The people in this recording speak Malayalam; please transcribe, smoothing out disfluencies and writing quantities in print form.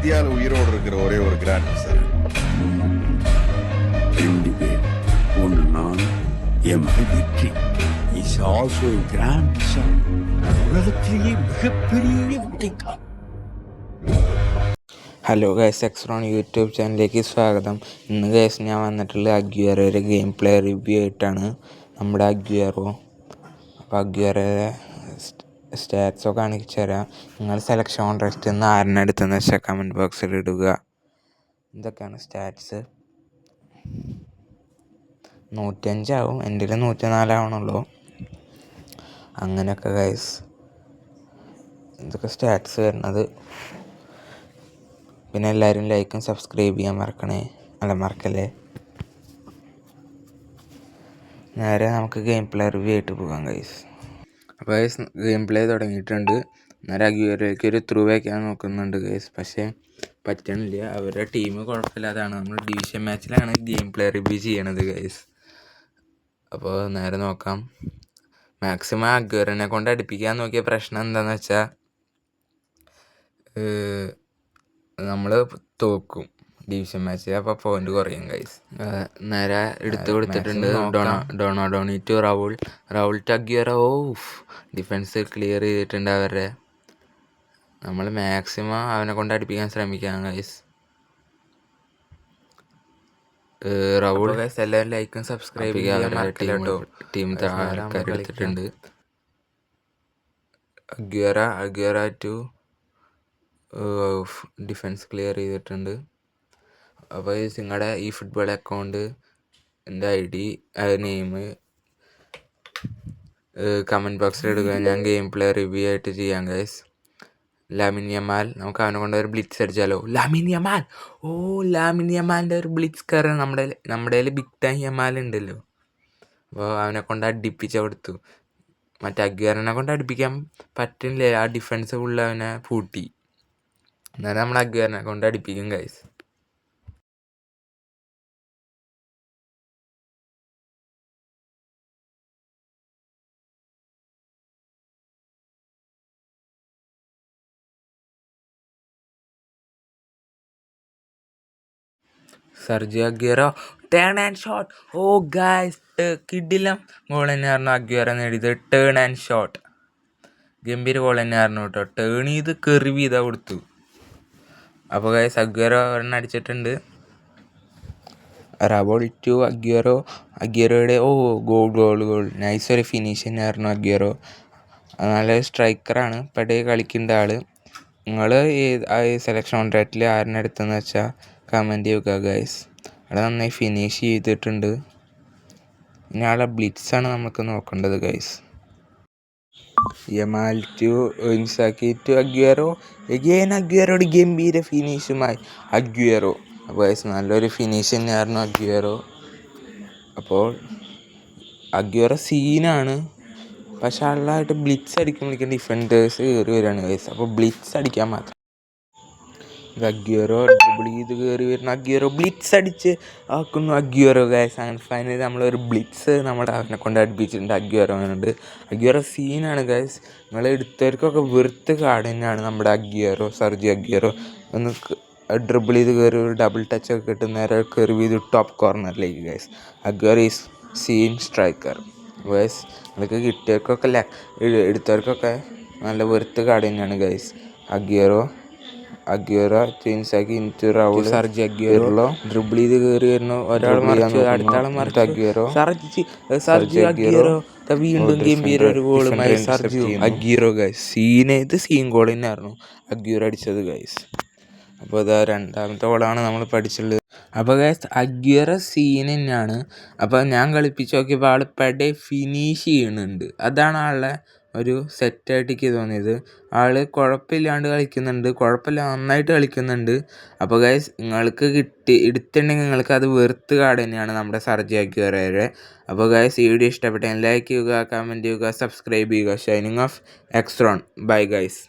இந்தியாவில் உயிரோடு இருக்கிற ஒரே ஒரு கிராண்ட் சார். 2 பேர், ஒன்று நான், என் மகள் Vetri. Is also grandson. உலகத்திலேயே மிகப்பெரிய வெற்றிக்கா. ഹലോ ഗൈസ്, എക്സ്ട്രോൺ യൂട്യൂബ് ചാനലിലേക്ക് സ്വാഗതം. ഇന്ന് ഗൈസ് ഞാൻ വന്നിട്ടുള്ള അഗ്യുവേറോ ഒരു ഗെയിം പ്ലേ റിവ്യൂ ആയിട്ടാണ്. നമ്മുടെ അഗ്യുവേറോ. അപ്പോൾ അഗ്യുവേറോയുടെ സ്റ്റാറ്റ്സൊക്കെ കാണിച്ചു തരാം. നിങ്ങൾ സെലക്ഷൻ കോൺട്രാക്റ്റിൽ നിന്ന് ആരെന്നെ എടുത്തെന്ന് വെച്ചാൽ കമൻറ്റ് ബോക്സിൽ ഇടുക. ഇതൊക്കെയാണ് സ്റ്റാറ്റ്സ്. 105 ആവും, എൻ്റെ 104 ആവണുള്ളൂ. അങ്ങനെയൊക്കെ ഗൈസ് ഇതൊക്കെ സ്റ്റാറ്റ്സ് വരുന്നത്. പിന്നെ എല്ലാവരും ലൈക്കും സബ്സ്ക്രൈബ് ചെയ്യാൻ മറക്കല്ലേ. നേരെ നമുക്ക് ഗെയിം പ്ലേ റിവ്യൂ ആയിട്ട് പോകാം ഗൈസ്. അപ്പോൾ ഗൈസ് ഗെയിം പ്ലേ തുടങ്ങിയിട്ടുണ്ട്. നേരെ അഗ്യുവേറോയ്ക്ക് ഒരു ത്രൂ വയ്ക്കാൻ നോക്കുന്നുണ്ട് ഗൈസ്, പക്ഷേ പറ്റണില്ല. അവരുടെ ടീം കുഴപ്പമില്ലാതാണ്. നമ്മൾ ഡിവിഷൻ മാച്ചിലാണ് ഗെയിം പ്ലേ റിവ്യൂ ചെയ്യണത് ഗൈസ്. അപ്പോൾ നേരെ നോക്കാം. മാക്സിമം അഗ്യുവേറോനെ കൊണ്ട് അടുപ്പിക്കാൻ നോക്കിയ പ്രശ്നം എന്താണെന്ന് വെച്ചാൽ നമ്മൾ തോക്കും ഡിവിഷൻ മാച്ചിൽ. അപ്പോൾ പോയിന്റ് കുറയും ഗൈസ്. നേരെ എടുത്തു കൊടുത്തിട്ടുണ്ട്. Donny to Raúl to Agüero. Defence clear ചെയ്തിട്ടുണ്ട് അവരുടെ. നമ്മൾ മാക്സിമം അവനെ കൊണ്ട് അടുപ്പിക്കാൻ ശ്രമിക്കാം ഗൈസ്. റൗൾ ഗൈസ് എല്ലാവരും ലൈക്കും സബ്സ്ക്രൈബ് ചെയ്യാൻ ടീം ആൾക്കാരെടുത്തിട്ടുണ്ട്. അഗ്യുവേറോ ടു ഡിഫൻസ് ക്ലിയർ ചെയ്തിട്ടുണ്ട്. അപ്പോൾ നിങ്ങളുടെ ഈ ഫുട്ബോൾ അക്കൗണ്ട് എൻ്റെ ID നെയിം കമൻറ്റ് ബോക്സിൽ ഇടുക. ഞാൻ ഗെയിം പ്ലേ റിവ്യൂ ആയിട്ട് ചെയ്യാം ഗൈസ്. ലാമിൻ യമാൽ, നമുക്ക് അവനെ കൊണ്ട് ഒരു ബ്ലിറ്റ്സ് അടിച്ചാലോ. ലാമിൻ യമാലിൻ്റെ ഒരു ബ്ലിറ്റ്സ് കയറി നമ്മുടെ ബിഗ് ടൈം യമാൽ ഉണ്ടല്ലോ. അപ്പോൾ അവനെ കൊണ്ട് അടുപ്പിച്ച് കൊടുത്തു. മറ്റേ അഗ്യുവേറോനെ കൊണ്ട് അടുപ്പിക്കാൻ പറ്റുന്നില്ല. ആ ഡിഫൻസ് ഫുള്ള് അവനെ പൂട്ടി. എന്നാലും നമ്മൾ അഗ്യുവേറോനെ കൊണ്ട് അടുപ്പിക്കും guys. Sergio Aguero turn and shot. ഓ ഗൈസ്, കിടിലം ഗോൾ തന്നെയായിരുന്നു അഗ്യുവേറോ നേടിയത്. ടേൺ ആൻഡ് ഷോട്ട് ഗംഭീര ഗോൾ തന്നെയായിരുന്നു കേട്ടോ. ടേൺ ചെയ്ത് കെറിവ് ചെയ്താൽ കൊടുത്തു. അപ്പോൾ ഗൈസ് അഗ്യുവേറോ ഒരെണ്ണം അടിച്ചിട്ടുണ്ട്. റൗൾ ടു അഗ്യുവേറോയുടെ ഗോൾ നൈസ് ഒരു ഫിനിഷിങ് ആയിരുന്നു അഗ്യുവേറോ. നല്ല സ്ട്രൈക്കറാണ്. പടയെ കളിക്കേണ്ട ആൾ. നിങ്ങൾ സെലക്ഷൻ കോൺട്രാക്റ്റിൽ ആരെന്നെ എടുത്തെന്ന് വെച്ചാൽ കമൻറ്റ് ചെയ്യുക ഗൈസ്. അവിടെ നന്നായി ഫിനിഷ് ചെയ്തിട്ടുണ്ട്. ഇനി ആളെ ബ്ലിറ്റ്സാണ് നമുക്ക് നോക്കേണ്ടത് guys. Yamal to Inzaghi to Aguero. Again അഗ്യുവേറോയുടെ ഗംഭീര ഫിനിഷുമായി അഗ്യുവേറോ. അപ്പോൾ ഗൈസ് നല്ലൊരു ഫിനിഷ് തന്നെയായിരുന്നു അഗ്യുവേറോ. അപ്പോൾ അഗ്യുവേറോ സീനാണ്. പക്ഷെ ആളായിട്ട് ബ്ലിറ്റ്സ് അടിക്കുമ്പോഴേക്കും ഡിഫൻഡേഴ്സ് കയറി വരികയാണ് ഗൈസ്. അപ്പോൾ ബ്ലിറ്റ്സ് അടിക്കാൻ മാത്രം അഗ്യുവേറോ ഡ്രിബിൾ ചെയ്ത് കയറി വരുന്ന അഗ്യുവേറോ ബ്ലിറ്റ്സ് അടിച്ച് ആക്കുന്നു അഗ്യുവേറോ ഗൈസ്. അങ്ങനെ ഫൈനലി നമ്മളൊരു ബ്ലിറ്റ്സ് നമ്മുടെ അവനെ കൊണ്ട് അടുപ്പിച്ചിട്ടുണ്ട് അഗ്യുവേറോനുണ്ട്. അഗ്യുവേറോ സീനാണ് ഗൈസ്. നിങ്ങൾ എടുത്തവർക്കൊക്കെ വെറുത്ത് കാർഡ് തന്നെയാണ് നമ്മുടെ അഗ്യുവേറോ. സർജിയോ അഗ്യുവേറോ ഒന്ന് ഡ്രിബിൾ ചെയ്ത് കയറി ഒരു ഡബിൾ ടച്ച് ഒക്കെ കിട്ടും. നേരെ കയറി ചെയ്ത് ടോപ്പ് കോർണറിലേക്ക് guys. Aguero is scene striker guys. നിങ്ങൾക്ക് കിട്ടിയവർക്കൊക്കെ എടുത്തവർക്കൊക്കെ നല്ല വെറുത്ത് കാർഡ് തന്നെയാണ് ഗൈസ്. അഗ്യുവേറോ ട്വിൻസാക്കി into Raul. Sergio Aguero dribble ചെയ്ത് കയറി വരുന്നു. ഒരാൾ മറിച്ച് അടുത്താളെ മറിച്ച് അഗ്യുവേറോ വീണ്ടും ഗംഭീര ഒരു ഗോളുമായി അഗ്യുവേറോ ഗൈസ്. സീൻ ഗോൾ തന്നെയായിരുന്നു അഗ്യുവേറോ അടിച്ചത് ഗൈസ്. അപ്പോൾ ഇതാ രണ്ടാമത്തെ ഗോളാണ് നമ്മൾ പഠിച്ചുള്ളത്. അപ്പോൾ ഗൈസ് അഗ്യുവേറോ സീൻ തന്നെയാണ്. അപ്പോൾ ഞാൻ കളിപ്പിച്ച് നോക്കിയപ്പോൾ ആൾ പെടെ ഫിനിഷ് ചെയ്യുന്നുണ്ട്. അതാണ് ആളുടെ ഒരു സെറ്റായിട്ട് എനിക്ക് തോന്നിയത്. ആൾ കുഴപ്പമില്ലാണ്ട് കളിക്കുന്നുണ്ട്. നന്നായിട്ട് കളിക്കുന്നുണ്ട്. അപ്പോൾ ഗൈസ് നിങ്ങൾക്ക് എടുത്തിട്ടുണ്ടെങ്കിൽ നിങ്ങൾക്ക് അത് വെറുത്ത് കാർഡ് തന്നെയാണ് നമ്മുടെ സർജിയോ അഗ്യുവേറോയുടെ. അപ്പോൾ ഗൈസ് ഈ വീഡിയോ ഇഷ്ടപ്പെട്ടെങ്കിൽ ലൈക്ക് ചെയ്യുക, കമൻറ്റ് ചെയ്യുക, സബ്സ്ക്രൈബ് ചെയ്യുക. Shining off Xtron. Bye guys.